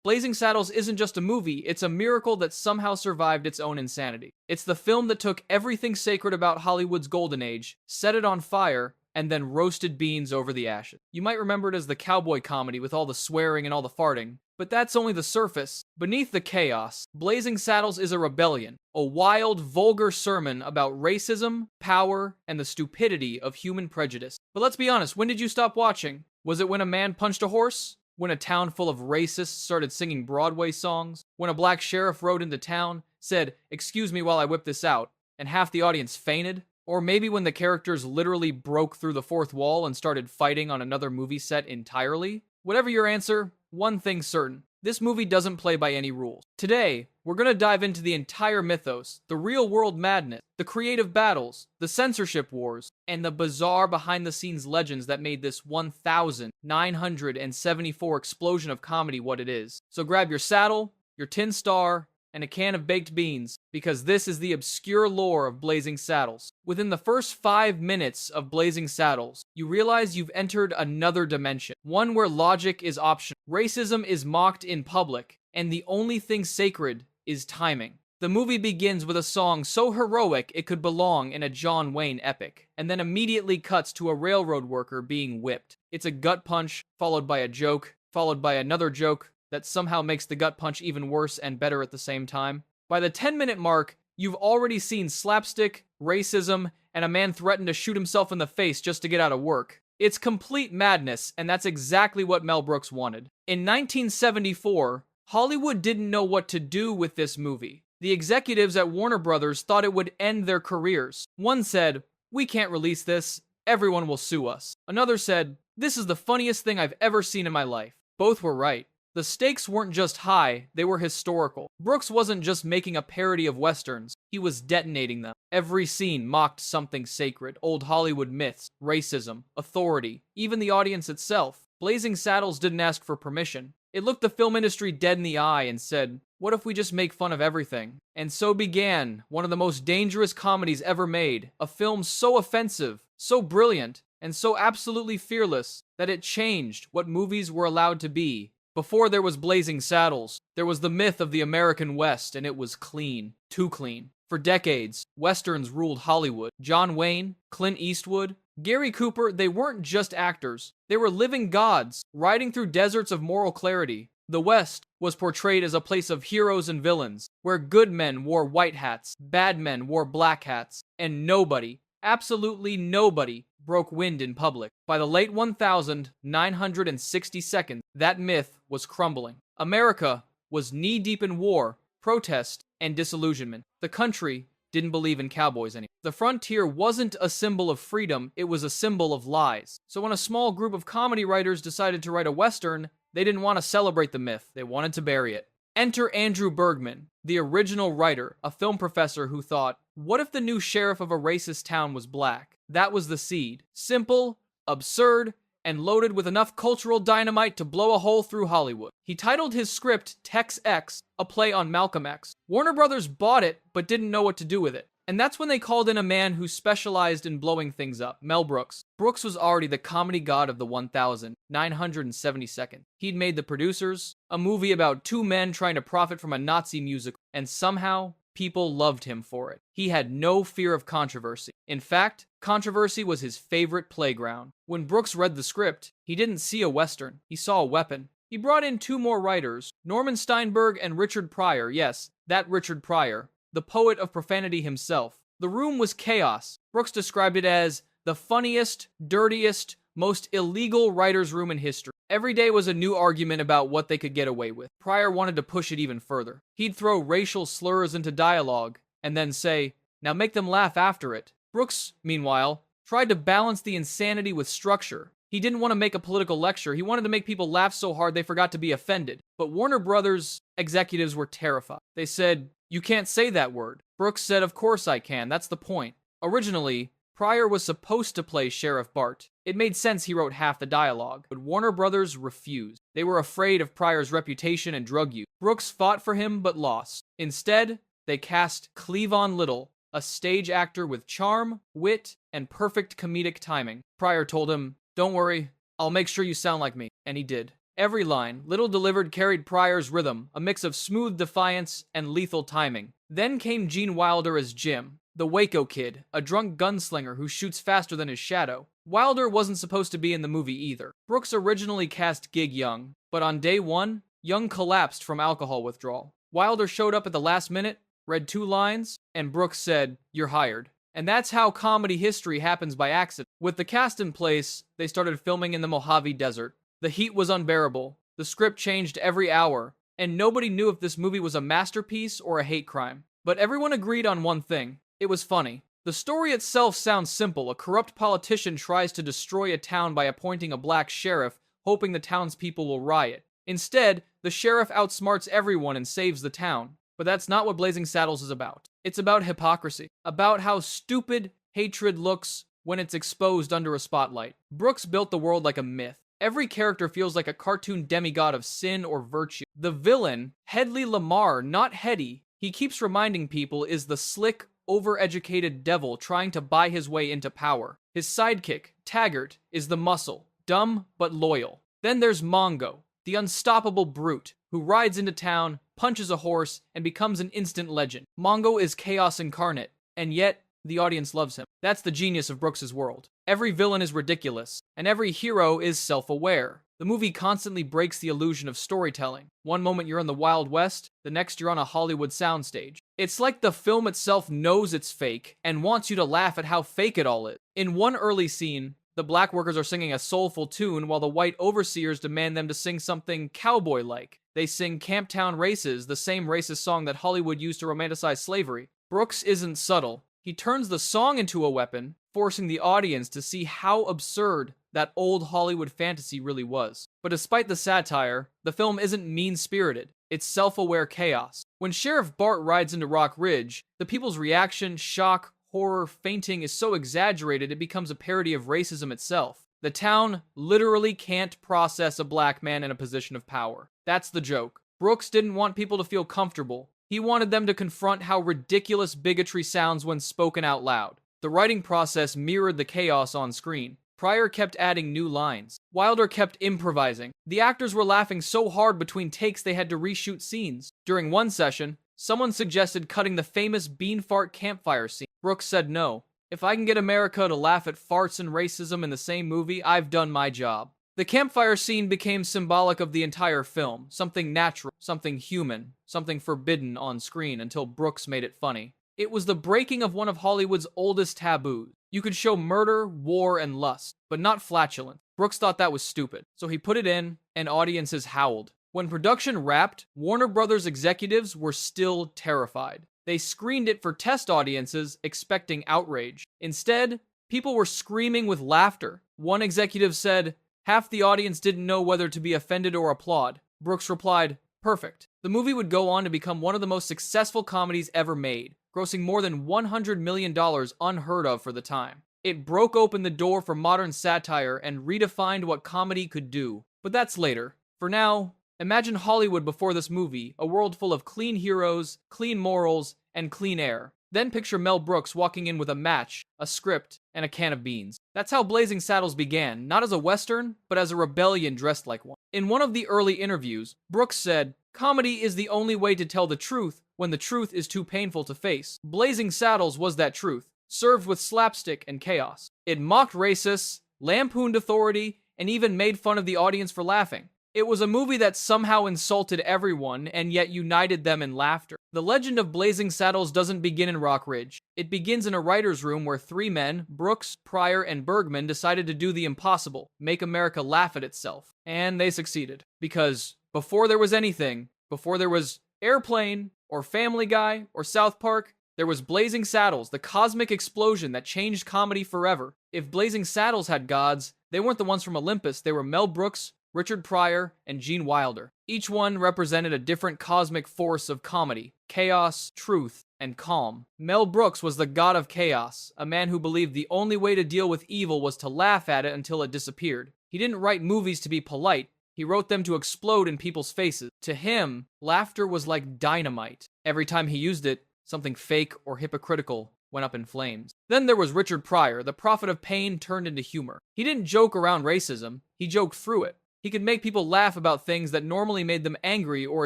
Blazing Saddles isn't just a movie, it's a miracle that somehow survived its own insanity. It's the film that took everything sacred about Hollywood's golden age, set it on fire, and then roasted beans over the ashes. You might remember it as the cowboy comedy with all the swearing and all the farting, but that's only the surface. Beneath the chaos, Blazing Saddles is a rebellion, a wild, vulgar sermon about racism, power, and the stupidity of human prejudice. But let's be honest, when did you stop watching? Was it when a man punched a horse? When a town full of racists started singing Broadway songs? When a black sheriff rode into town, said, "Excuse me while I whip this out," and half the audience fainted? Or maybe when the characters literally broke through the fourth wall and started fighting on another movie set entirely? Whatever your answer, one thing's certain. This movie doesn't play by any rules. Today, we're going to dive into the entire mythos, the real-world madness, the creative battles, the censorship wars, and the bizarre behind-the-scenes legends that made this 1,974 explosion of comedy what it is. So grab your saddle, your tin star, and a can of baked beans, because this is the obscure lore of Blazing Saddles. Within the first 5 minutes of Blazing Saddles, you realize you've entered another dimension, one where logic is optional, racism is mocked in public, and the only thing sacred is timing. The movie begins with a song so heroic it could belong in a John Wayne epic, and then immediately cuts to a railroad worker being whipped. It's a gut punch, followed by a joke, followed by another joke, that somehow makes the gut punch even worse and better at the same time. By the 10-minute mark, you've already seen slapstick, racism, and a man threaten to shoot himself in the face just to get out of work. It's complete madness, and that's exactly what Mel Brooks wanted. In 1974, Hollywood didn't know what to do with this movie. The executives at Warner Brothers thought it would end their careers. One said, "We can't release this, everyone will sue us." Another said, "This is the funniest thing I've ever seen in my life." Both were right. The stakes weren't just high, they were historical. Brooks wasn't just making a parody of westerns, he was detonating them. Every scene mocked something sacred, old Hollywood myths, racism, authority, even the audience itself. Blazing Saddles didn't ask for permission. It looked the film industry dead in the eye and said, "What if we just make fun of everything?" And so began one of the most dangerous comedies ever made, a film so offensive, so brilliant, and so absolutely fearless that it changed what movies were allowed to be. Before there was Blazing Saddles, there was the myth of the American West, and it was clean. Too clean. For decades, westerns ruled Hollywood. John Wayne, Clint Eastwood, Gary Cooper, they weren't just actors. They were living gods, riding through deserts of moral clarity. The West was portrayed as a place of heroes and villains, where good men wore white hats, bad men wore black hats, and nobody, absolutely nobody, broke wind in public. By the late 1962nd, that myth was crumbling. America was knee-deep in war, protest, and disillusionment. The country didn't believe in cowboys anymore. The frontier wasn't a symbol of freedom, it was a symbol of lies. So when a small group of comedy writers decided to write a western, they didn't want to celebrate the myth, they wanted to bury it. Enter Andrew Bergman, the original writer, a film professor who thought, what if the new sheriff of a racist town was black? That was the seed. Simple, absurd, and loaded with enough cultural dynamite to blow a hole through Hollywood. He titled his script Tex X, a play on Malcolm X. Warner Brothers bought it, but didn't know what to do with it. And that's when they called in a man who specialized in blowing things up, Mel Brooks. Brooks was already the comedy god of the 1972nd. He'd made The Producers, a movie about two men trying to profit from a Nazi musical, and somehow, people loved him for it. He had no fear of controversy. In fact, controversy was his favorite playground. When Brooks read the script, he didn't see a western, he saw a weapon. He brought in two more writers, Norman Steinberg and Richard Pryor, yes, that Richard Pryor, the poet of profanity himself. The room was chaos. Brooks described it as the funniest, dirtiest, most illegal writer's room in history. Every day was a new argument about what they could get away with. Pryor wanted to push it even further. He'd throw racial slurs into dialogue, and then say, now make them laugh after it. Brooks, meanwhile, tried to balance the insanity with structure. He didn't want to make a political lecture. He wanted to make people laugh so hard they forgot to be offended. But Warner Brothers executives were terrified. They said, you can't say that word. Brooks said, of course I can. That's the point. Originally, Pryor was supposed to play Sheriff Bart. It made sense he wrote half the dialogue, but Warner Brothers refused. They were afraid of Pryor's reputation and drug use. Brooks fought for him, but lost. Instead, they cast Cleavon Little, a stage actor with charm, wit, and perfect comedic timing. Pryor told him, don't worry, I'll make sure you sound like me. And he did. Every line, little delivered, carried Pryor's rhythm, a mix of smooth defiance and lethal timing. Then came Gene Wilder as Jim, the Waco Kid, a drunk gunslinger who shoots faster than his shadow. Wilder wasn't supposed to be in the movie either. Brooks originally cast Gig Young, but on day one, Young collapsed from alcohol withdrawal. Wilder showed up at the last minute, read 2 lines, and Brooks said, "You're hired." And that's how comedy history happens by accident. With the cast in place, they started filming in the Mojave Desert. The heat was unbearable, the script changed every hour, and nobody knew if this movie was a masterpiece or a hate crime. But everyone agreed on one thing: it was funny. The story itself sounds simple. A corrupt politician tries to destroy a town by appointing a black sheriff, hoping the townspeople will riot. Instead, the sheriff outsmarts everyone and saves the town. But that's not what Blazing Saddles is about. It's about hypocrisy, about how stupid hatred looks when it's exposed under a spotlight. Brooks built the world like a myth. Every character feels like a cartoon demigod of sin or virtue. The villain, Hedley Lamar, not Hetty, he keeps reminding people, is the slick, overeducated devil trying to buy his way into power. His sidekick, Taggart, is the muscle, dumb but loyal. Then there's Mongo, the unstoppable brute, who rides into town, punches a horse, and becomes an instant legend. Mongo is chaos incarnate, and yet the audience loves him. That's the genius of Brooks's world. Every villain is ridiculous, and every hero is self-aware. The movie constantly breaks the illusion of storytelling. One moment you're in the Wild West, the next you're on a Hollywood soundstage. It's like the film itself knows it's fake and wants you to laugh at how fake it all is. In one early scene, the black workers are singing a soulful tune while the white overseers demand them to sing something cowboy-like. They sing Camptown Races, the same racist song that Hollywood used to romanticize slavery. Brooks isn't subtle. He turns the song into a weapon, forcing the audience to see how absurd that old Hollywood fantasy really was. But despite the satire, the film isn't mean-spirited. It's self-aware chaos. When Sheriff Bart rides into Rock Ridge, the people's reaction, shock, horror, fainting is so exaggerated it becomes a parody of racism itself. The town literally can't process a black man in a position of power. That's the joke. Brooks didn't want people to feel comfortable. He wanted them to confront how ridiculous bigotry sounds when spoken out loud. The writing process mirrored the chaos on screen. Pryor kept adding new lines. Wilder kept improvising. The actors were laughing so hard between takes they had to reshoot scenes. During one session, someone suggested cutting the famous bean fart campfire scene. Brooks said no. If I can get America to laugh at farts and racism in the same movie, I've done my job. The campfire scene became symbolic of the entire film, something natural, something human, something forbidden on screen until Brooks made it funny. It was the breaking of one of Hollywood's oldest taboos. You could show murder, war, and lust, but not flatulence. Brooks thought that was stupid, so he put it in, and audiences howled. When production wrapped, Warner Brothers executives were still terrified. They screened it for test audiences, expecting outrage. Instead, people were screaming with laughter. One executive said, "Half the audience didn't know whether to be offended or applaud." Brooks replied, "Perfect." The movie would go on to become one of the most successful comedies ever made, grossing more than $100 million, unheard of for the time. It broke open the door for modern satire and redefined what comedy could do. But that's later. For now, imagine Hollywood before this movie, a world full of clean heroes, clean morals, and clean air. Then picture Mel Brooks walking in with a match, a script, and a can of beans. That's how Blazing Saddles began, not as a Western, but as a rebellion dressed like one. In one of the early interviews, Brooks said, "Comedy is the only way to tell the truth when the truth is too painful to face." Blazing Saddles was that truth, served with slapstick and chaos. It mocked racists, lampooned authority, and even made fun of the audience for laughing. It was a movie that somehow insulted everyone and yet united them in laughter. The legend of Blazing Saddles doesn't begin in Rock Ridge. It begins in a writer's room where 3 men, Brooks, Pryor, and Bergman, decided to do the impossible, make America laugh at itself. And they succeeded. Because before there was anything, before there was Airplane, or Family Guy, or South Park, there was Blazing Saddles, the cosmic explosion that changed comedy forever. If Blazing Saddles had gods, they weren't the ones from Olympus, they were Mel Brooks, Richard Pryor, and Gene Wilder. Each one represented a different cosmic force of comedy, chaos, truth, and calm. Mel Brooks was the god of chaos, a man who believed the only way to deal with evil was to laugh at it until it disappeared. He didn't write movies to be polite, he wrote them to explode in people's faces. To him, laughter was like dynamite. Every time he used it, something fake or hypocritical went up in flames. Then there was Richard Pryor, the prophet of pain turned into humor. He didn't joke around racism, he joked through it. He could make people laugh about things that normally made them angry or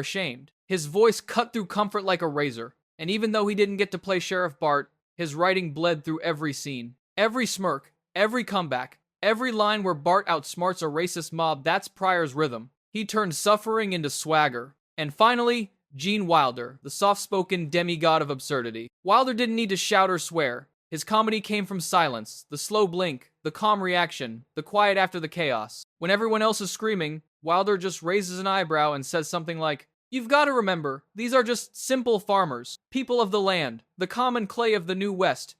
ashamed. His voice cut through comfort like a razor, and even though he didn't get to play Sheriff Bart, his writing bled through every scene. Every smirk, every comeback, every line where Bart outsmarts a racist mob, that's Pryor's rhythm. He turned suffering into swagger. And finally, Gene Wilder, the soft-spoken demigod of absurdity. Wilder didn't need to shout or swear. His comedy came from silence, the slow blink, the calm reaction, the quiet after the chaos. When everyone else is screaming, Wilder just raises an eyebrow and says something like, "You've got to remember, these are just simple farmers, people of the land, the common clay of the New West,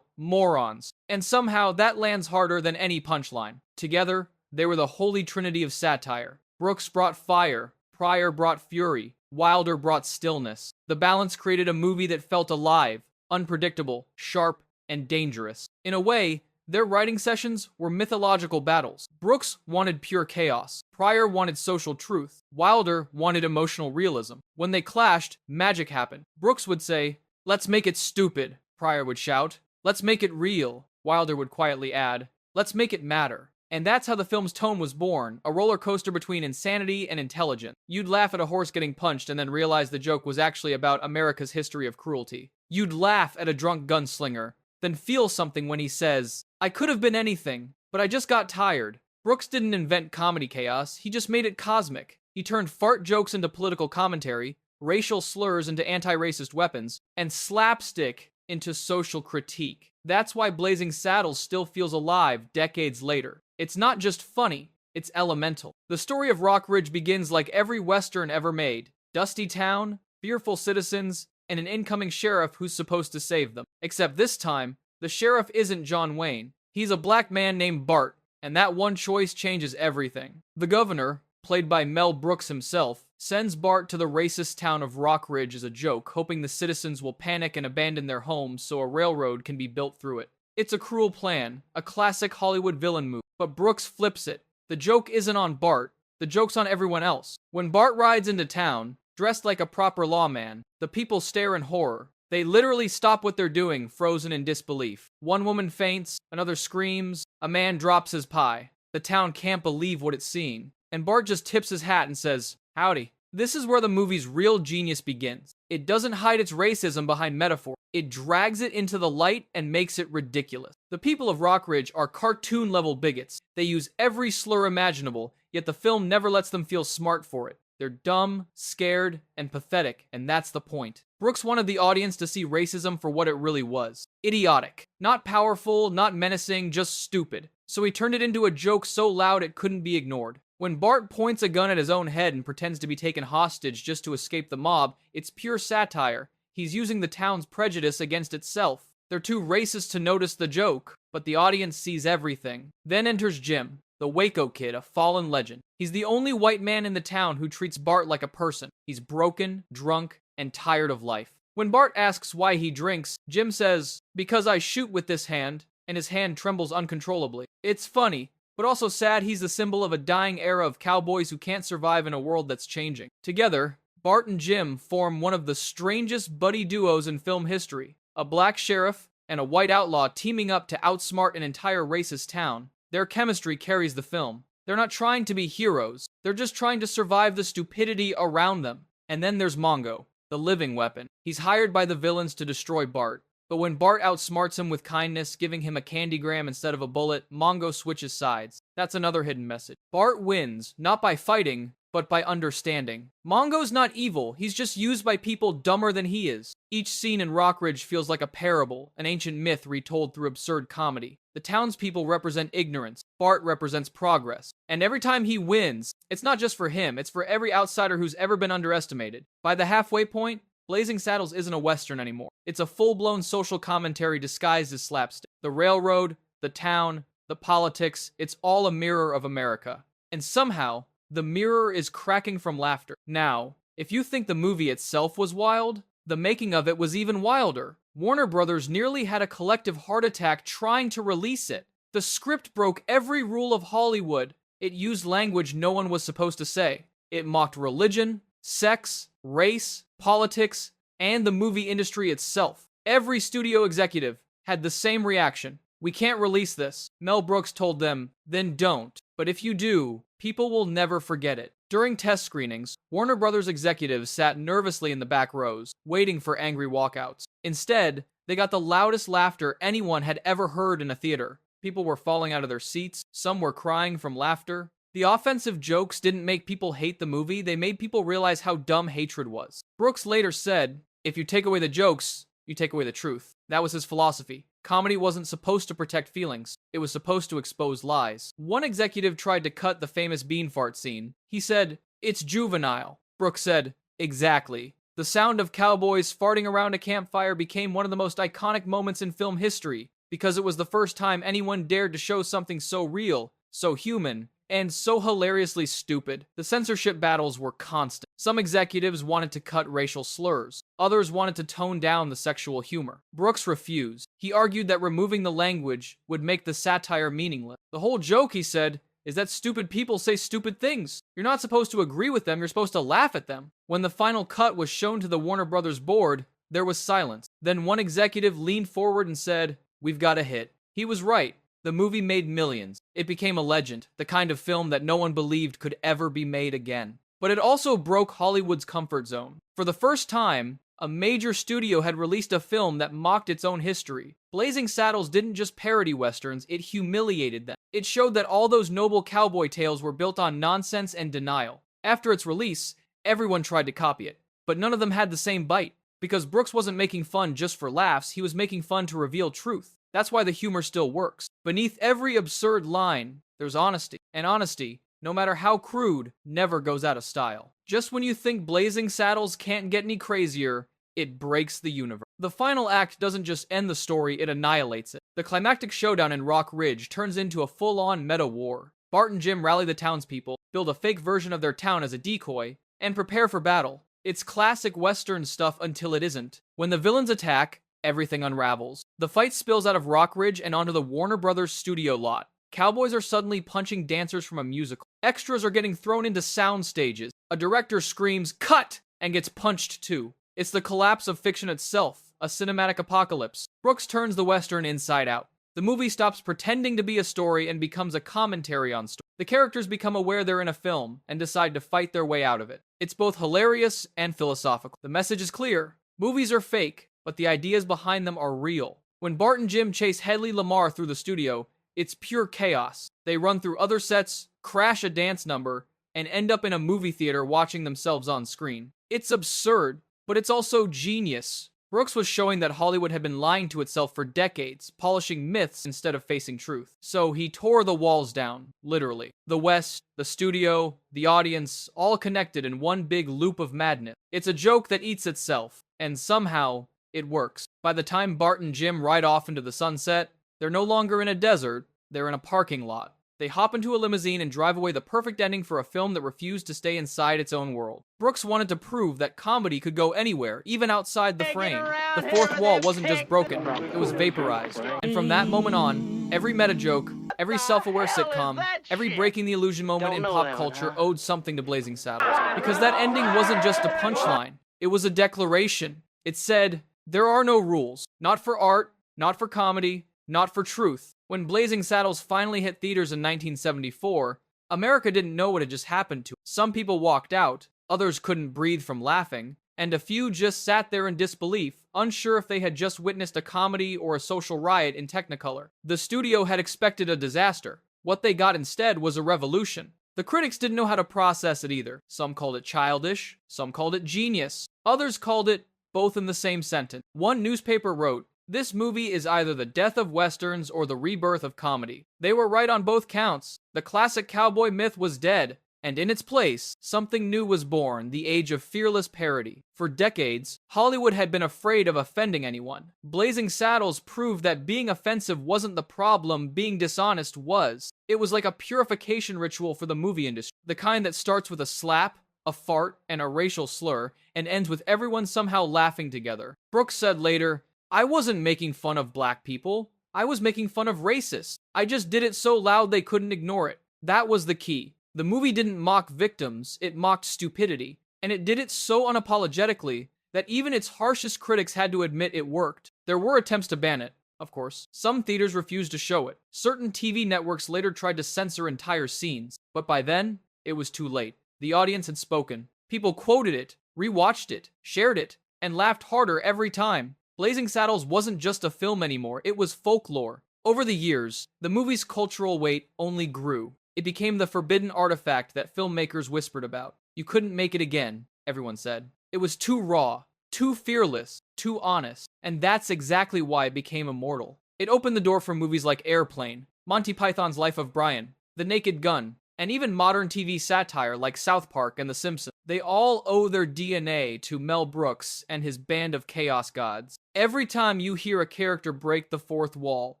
morons." And somehow that lands harder than any punchline. Together, they were the holy trinity of satire. Brooks brought fire, Pryor brought fury, Wilder brought stillness. The balance created a movie that felt alive, unpredictable, sharp, and dangerous. In a way, their writing sessions were mythological battles. Brooks wanted pure chaos. Pryor wanted social truth. Wilder wanted emotional realism. When they clashed, magic happened. Brooks would say, "Let's make it stupid." Pryor would shout, "Let's make it real." Wilder would quietly add, "Let's make it matter." And that's how the film's tone was born, a roller coaster between insanity and intelligence. You'd laugh at a horse getting punched and then realize the joke was actually about America's history of cruelty. You'd laugh at a drunk gunslinger, then feel something when he says, "I could have been anything, but I just got tired." Brooks didn't invent comedy chaos, he just made it cosmic. He turned fart jokes into political commentary, racial slurs into anti-racist weapons, and slapstick into social critique. That's why Blazing Saddles still feels alive decades later. It's not just funny, it's elemental. The story of Rock Ridge begins like every Western ever made. Dusty town, fearful citizens, and an incoming sheriff who's supposed to save them. Except this time, the sheriff isn't John Wayne. He's a black man named Bart, and that one choice changes everything. The governor, played by Mel Brooks himself, sends Bart to the racist town of Rock Ridge as a joke, hoping the citizens will panic and abandon their homes so a railroad can be built through it. It's a cruel plan, a classic Hollywood villain move, but Brooks flips it. The joke isn't on Bart, the joke's on everyone else. When Bart rides into town, dressed like a proper lawman, the people stare in horror. They literally stop what they're doing, frozen in disbelief. One woman faints, another screams, a man drops his pie. The town can't believe what it's seeing. And Bart just tips his hat and says, "Howdy." This is where the movie's real genius begins. It doesn't hide its racism behind metaphor. It drags it into the light and makes it ridiculous. The people of Rock Ridge are cartoon-level bigots. They use every slur imaginable, yet the film never lets them feel smart for it. They're dumb, scared, and pathetic, and that's the point. Brooks wanted the audience to see racism for what it really was. Idiotic. Not powerful, not menacing, just stupid. So he turned it into a joke so loud it couldn't be ignored. When Bart points a gun at his own head and pretends to be taken hostage just to escape the mob, it's pure satire. He's using the town's prejudice against itself. They're too racist to notice the joke, but the audience sees everything. Then enters Jim, the Waco kid, a fallen legend. He's the only white man in the town who treats Bart like a person. He's broken, drunk, and tired of life. When Bart asks why he drinks, Jim says, "Because I shoot with this hand," and his hand trembles uncontrollably. It's funny, but also sad. He's the symbol of a dying era of cowboys who can't survive in a world that's changing. Together, Bart and Jim form one of the strangest buddy duos in film history. A black sheriff and a white outlaw teaming up to outsmart an entire racist town. Their chemistry carries the film. They're not trying to be heroes. They're just trying to survive the stupidity around them. And then there's Mongo, the living weapon. He's hired by the villains to destroy Bart. But when Bart outsmarts him with kindness, giving him a candygram instead of a bullet, Mongo switches sides. That's another hidden message. Bart wins, not by fighting, but by understanding. Mongo's not evil, he's just used by people dumber than he is. Each scene in Rock Ridge feels like a parable, an ancient myth retold through absurd comedy. The townspeople represent ignorance, Bart represents progress. And every time he wins, it's not just for him, it's for every outsider who's ever been underestimated. By the halfway point, Blazing Saddles isn't a Western anymore. It's a full-blown social commentary disguised as slapstick. The railroad, the town, the politics, it's all a mirror of America. And somehow, the mirror is cracking from laughter. Now, if you think the movie itself was wild, the making of it was even wilder. Warner Brothers nearly had a collective heart attack trying to release it. The script broke every rule of Hollywood. It used language no one was supposed to say. It mocked religion, sex, race, politics, and the movie industry itself. Every studio executive had the same reaction. "We can't release this." Mel Brooks told them, "Then don't. But if you do, people will never forget it." During test screenings, Warner Brothers executives sat nervously in the back rows, waiting for angry walkouts. Instead, they got the loudest laughter anyone had ever heard in a theater. People were falling out of their seats, some were crying from laughter. The offensive jokes didn't make people hate the movie, they made people realize how dumb hatred was. Brooks later said, "If you take away the jokes, you take away the truth." That was his philosophy. Comedy wasn't supposed to protect feelings, it was supposed to expose lies. One executive tried to cut the famous bean fart scene. He said, "It's juvenile." Brooks said, "Exactly." The sound of cowboys farting around a campfire became one of the most iconic moments in film history, because it was the first time anyone dared to show something so real, so human, and so hilariously stupid. The censorship battles were constant. Some executives wanted to cut racial slurs. Others wanted to tone down the sexual humor. Brooks refused. He argued that removing the language would make the satire meaningless. "The whole joke," he said, "is that stupid people say stupid things. You're not supposed to agree with them, you're supposed to laugh at them." When the final cut was shown to the Warner Brothers board, there was silence. Then one executive leaned forward and said, "We've got a hit." He was right. The movie made millions. It became a legend, the kind of film that no one believed could ever be made again. But it also broke Hollywood's comfort zone. For the first time, a major studio had released a film that mocked its own history. Blazing Saddles didn't just parody westerns, it humiliated them. It showed that all those noble cowboy tales were built on nonsense and denial. After its release, everyone tried to copy it, but none of them had the same bite. Because Brooks wasn't making fun just for laughs, he was making fun to reveal truth. That's why the humor still works. Beneath every absurd line, there's honesty. And honesty, no matter how crude, never goes out of style. Just when you think Blazing Saddles can't get any crazier, it breaks the universe. The final act doesn't just end the story, it annihilates it. The climactic showdown in Rock Ridge turns into a full-on meta war. Bart and Jim rally the townspeople, build a fake version of their town as a decoy, and prepare for battle. It's classic Western stuff until it isn't. When the villains attack, everything unravels. The fight spills out of Rock Ridge and onto the Warner Brothers studio lot. Cowboys are suddenly punching dancers from a musical. Extras are getting thrown into sound stages. A director screams, "Cut!" and gets punched too. It's the collapse of fiction itself, a cinematic apocalypse. Brooks turns the Western inside out. The movie stops pretending to be a story and becomes a commentary on story. The characters become aware they're in a film and decide to fight their way out of it. It's both hilarious and philosophical. The message is clear. Movies are fake, but the ideas behind them are real. When Bart and Jim chase Hedley Lamar through the studio, it's pure chaos. They run through other sets, crash a dance number, and end up in a movie theater watching themselves on screen. It's absurd, but it's also genius. Brooks was showing that Hollywood had been lying to itself for decades, polishing myths instead of facing truth. So he tore the walls down, literally. The West, the studio, the audience, all connected in one big loop of madness. It's a joke that eats itself, and somehow, it works. By the time Bart and Jim ride off into the sunset, they're no longer in a desert, they're in a parking lot. They hop into a limousine and drive away, the perfect ending for a film that refused to stay inside its own world. Brooks wanted to prove that comedy could go anywhere, even outside the frame. The fourth wall wasn't just broken, it was vaporized. And from that moment on, every meta joke, every self-aware sitcom, every breaking the illusion moment in pop culture owed something to Blazing Saddles. Because that ending wasn't just a punchline, it was a declaration. It said, there are no rules. Not for art, not for comedy, not for truth. When Blazing Saddles finally hit theaters in 1974, America didn't know what had just happened to it. Some people walked out, others couldn't breathe from laughing, and a few just sat there in disbelief, unsure if they had just witnessed a comedy or a social riot in Technicolor. The studio had expected a disaster. What they got instead was a revolution. The critics didn't know how to process it either. Some called it childish, some called it genius, others called it both in the same sentence. One newspaper wrote, "This movie is either the death of westerns or the rebirth of comedy." They were right on both counts. The classic cowboy myth was dead, and in its place, something new was born, the age of fearless parody. For decades, Hollywood had been afraid of offending anyone. Blazing Saddles proved that being offensive wasn't the problem, being dishonest was. It was like a purification ritual for the movie industry, the kind that starts with a slap, a fart, and a racial slur, and ends with everyone somehow laughing together. Brooks said later, "I wasn't making fun of black people. I was making fun of racists. I just did it so loud they couldn't ignore it." That was the key. The movie didn't mock victims, it mocked stupidity. And it did it so unapologetically that even its harshest critics had to admit it worked. There were attempts to ban it. of course. Some theaters refused to show it. Certain TV networks later tried to censor entire scenes, but by then, it was too late. The audience had spoken. People quoted it, rewatched it, shared it, and laughed harder every time. Blazing Saddles wasn't just a film anymore, it was folklore. Over the years, the movie's cultural weight only grew. It became the forbidden artifact that filmmakers whispered about. You couldn't make it again, everyone said. It was too raw, too fearless, too honest, and that's exactly why it became immortal. It opened the door for movies like Airplane, Monty Python's Life of Brian, The Naked Gun, and even modern TV satire like South Park and The Simpsons. They all owe their DNA to Mel Brooks and his band of chaos gods. Every time you hear a character break the fourth wall,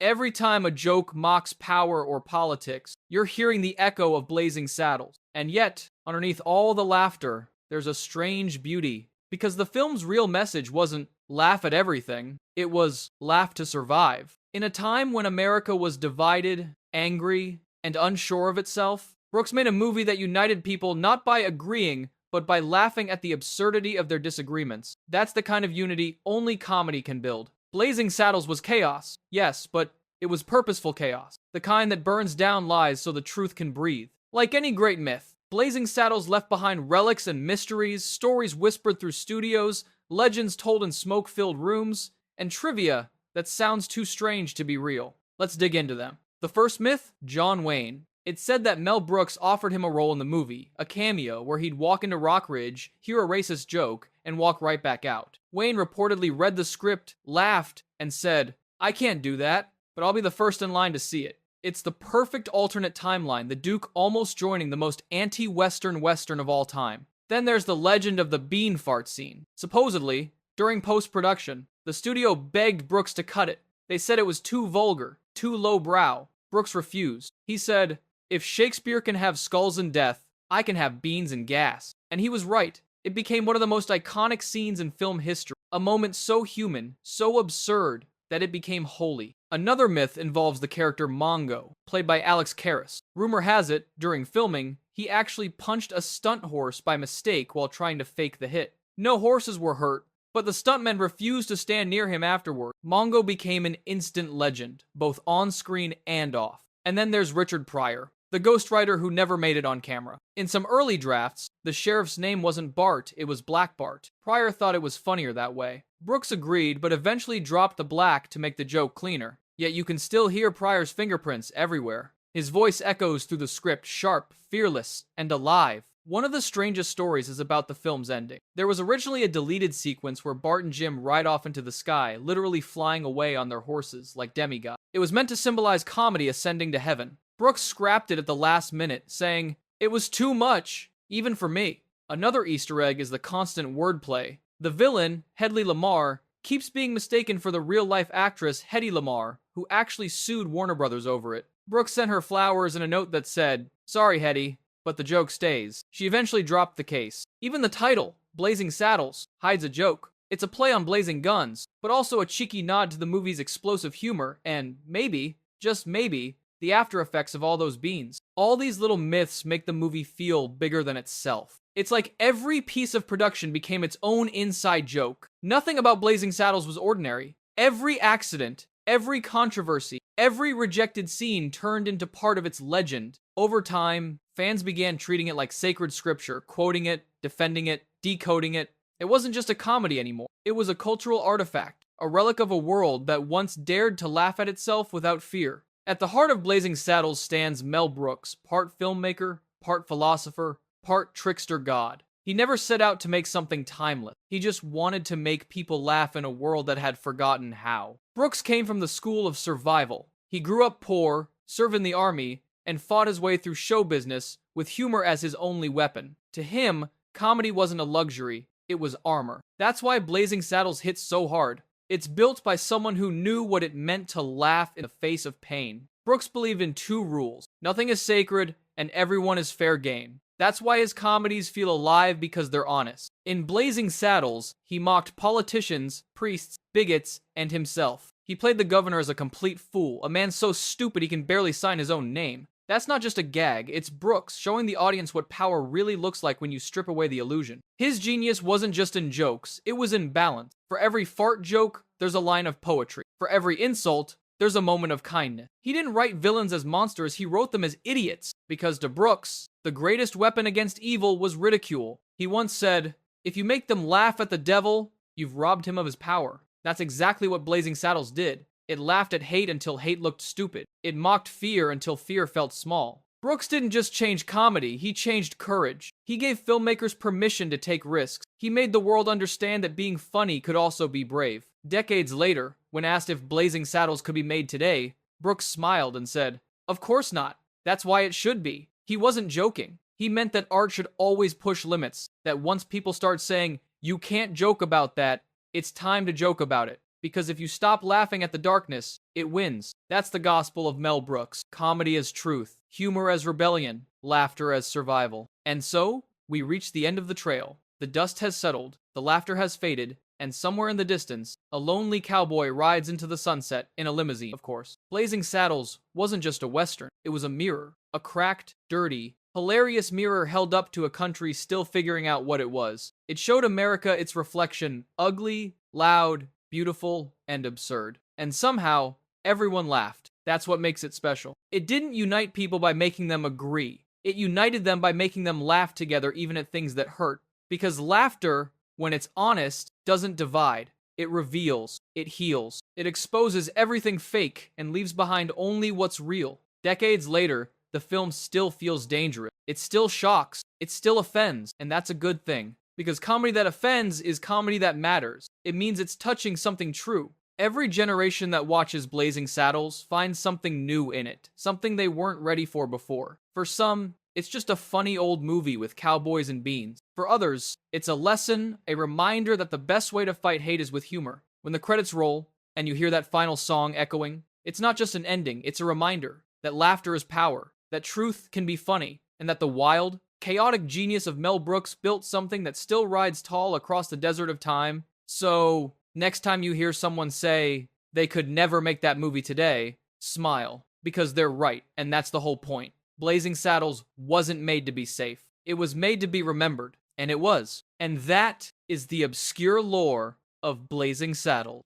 every time a joke mocks power or politics, you're hearing the echo of Blazing Saddles. And yet, underneath all the laughter, there's a strange beauty. Because the film's real message wasn't laugh at everything, it was laugh to survive. In a time when America was divided, angry, and unsure of itself, Brooks made a movie that united people not by agreeing, but by laughing at the absurdity of their disagreements. That's the kind of unity only comedy can build. Blazing Saddles was chaos, yes, but it was purposeful chaos. The kind that burns down lies so the truth can breathe. Like any great myth, Blazing Saddles left behind relics and mysteries, stories whispered through studios, legends told in smoke-filled rooms, and trivia that sounds too strange to be real. Let's dig into them. The first myth, John Wayne. It's said that Mel Brooks offered him a role in the movie, a cameo where he'd walk into Rockridge, hear a racist joke, and walk right back out. Wayne reportedly read the script, laughed, and said, "I can't do that, but I'll be the first in line to see it." It's the perfect alternate timeline, the Duke almost joining the most anti-Western Western of all time. Then there's the legend of the bean fart scene. Supposedly, during post-production, the studio begged Brooks to cut it. They said it was too vulgar, too lowbrow. Brooks refused. He said, "If Shakespeare can have skulls and death, I can have beans and gas." And he was right. It became one of the most iconic scenes in film history. A moment so human, so absurd, that it became holy. Another myth involves the character Mongo, played by Alex Karras. Rumor has it, during filming, he actually punched a stunt horse by mistake while trying to fake the hit. No horses were hurt, but the stuntmen refused to stand near him afterward. Mongo became an instant legend, both on screen and off. And then there's Richard Pryor, the ghostwriter who never made it on camera. In some early drafts, the sheriff's name wasn't Bart, it was Black Bart. Pryor thought it was funnier that way. Brooks agreed, but eventually dropped the black to make the joke cleaner. Yet you can still hear Pryor's fingerprints everywhere. His voice echoes through the script, sharp, fearless, and alive. One of the strangest stories is about the film's ending. There was originally a deleted sequence where Bart and Jim ride off into the sky, literally flying away on their horses like demigods. It was meant to symbolize comedy ascending to heaven. Brooks scrapped it at the last minute, saying, "It was too much, even for me." Another Easter egg is the constant wordplay. The villain, Hedley Lamar, keeps being mistaken for the real-life actress Hedy Lamar, who actually sued Warner Brothers over it. Brooks sent her flowers and a note that said, "Sorry, Hedy, but the joke stays." She eventually dropped the case. Even the title, Blazing Saddles, hides a joke. It's a play on blazing guns, but also a cheeky nod to the movie's explosive humor and maybe, just maybe, the after effects of all those beans. All these little myths make the movie feel bigger than itself. It's like every piece of production became its own inside joke. Nothing about Blazing Saddles was ordinary. Every accident, every controversy, every rejected scene turned into part of its legend. Over time, fans began treating it like sacred scripture, quoting it, defending it, decoding it. It wasn't just a comedy anymore. It was a cultural artifact, a relic of a world that once dared to laugh at itself without fear. At the heart of Blazing Saddles stands Mel Brooks, part filmmaker, part philosopher, part trickster god. He never set out to make something timeless. He just wanted to make people laugh in a world that had forgotten how. Brooks came from the school of survival. He grew up poor, served in the army, and fought his way through show business with humor as his only weapon. To him, comedy wasn't a luxury, it was armor. That's why Blazing Saddles hits so hard. It's built by someone who knew what it meant to laugh in the face of pain. Brooks believed in two rules: nothing is sacred, and everyone is fair game. That's why his comedies feel alive, because they're honest. In Blazing Saddles, he mocked politicians, priests, bigots, and himself. He played the governor as a complete fool, a man so stupid he can barely sign his own name. That's not just a gag, it's Brooks showing the audience what power really looks like when you strip away the illusion. His genius wasn't just in jokes, it was in balance. For every fart joke, there's a line of poetry. For every insult, there's a moment of kindness. He didn't write villains as monsters, he wrote them as idiots. Because to Brooks, the greatest weapon against evil was ridicule. He once said, "If you make them laugh at the devil, you've robbed him of his power." That's exactly what Blazing Saddles did. It laughed at hate until hate looked stupid. It mocked fear until fear felt small. Brooks didn't just change comedy, he changed courage. He gave filmmakers permission to take risks. He made the world understand that being funny could also be brave. Decades later, when asked if Blazing Saddles could be made today, Brooks smiled and said, "Of course not. That's why it should be." He wasn't joking. He meant that art should always push limits, that once people start saying, "You can't joke about that," it's time to joke about it. Because if you stop laughing at the darkness, it wins. That's the gospel of Mel Brooks. Comedy as truth, humor as rebellion, laughter as survival. And so, we reach the end of the trail. The dust has settled, the laughter has faded, and somewhere in the distance, a lonely cowboy rides into the sunset in a limousine, of course. Blazing Saddles wasn't just a western, it was a mirror. A cracked, dirty, hilarious mirror held up to a country still figuring out what it was. It showed America its reflection, ugly, loud, beautiful, and absurd. And somehow, everyone laughed. That's what makes it special. It didn't unite people by making them agree. It united them by making them laugh together even at things that hurt. Because laughter, when it's honest, doesn't divide. It reveals. It heals. It exposes everything fake and leaves behind only what's real. Decades later, the film still feels dangerous. It still shocks. It still offends. And that's a good thing. Because comedy that offends is comedy that matters. It means it's touching something true. Every generation that watches Blazing Saddles finds something new in it, something they weren't ready for before. For some, it's just a funny old movie with cowboys and beans. For others, it's a lesson, a reminder that the best way to fight hate is with humor. When the credits roll, and you hear that final song echoing, it's not just an ending, it's a reminder that laughter is power, that truth can be funny, and that the wild, chaotic genius of Mel Brooks built something that still rides tall across the desert of time. So, next time you hear someone say they could never make that movie today, smile, because they're right, and that's the whole point. Blazing Saddles wasn't made to be safe. It was made to be remembered, and it was. And that is the obscure lore of Blazing Saddles.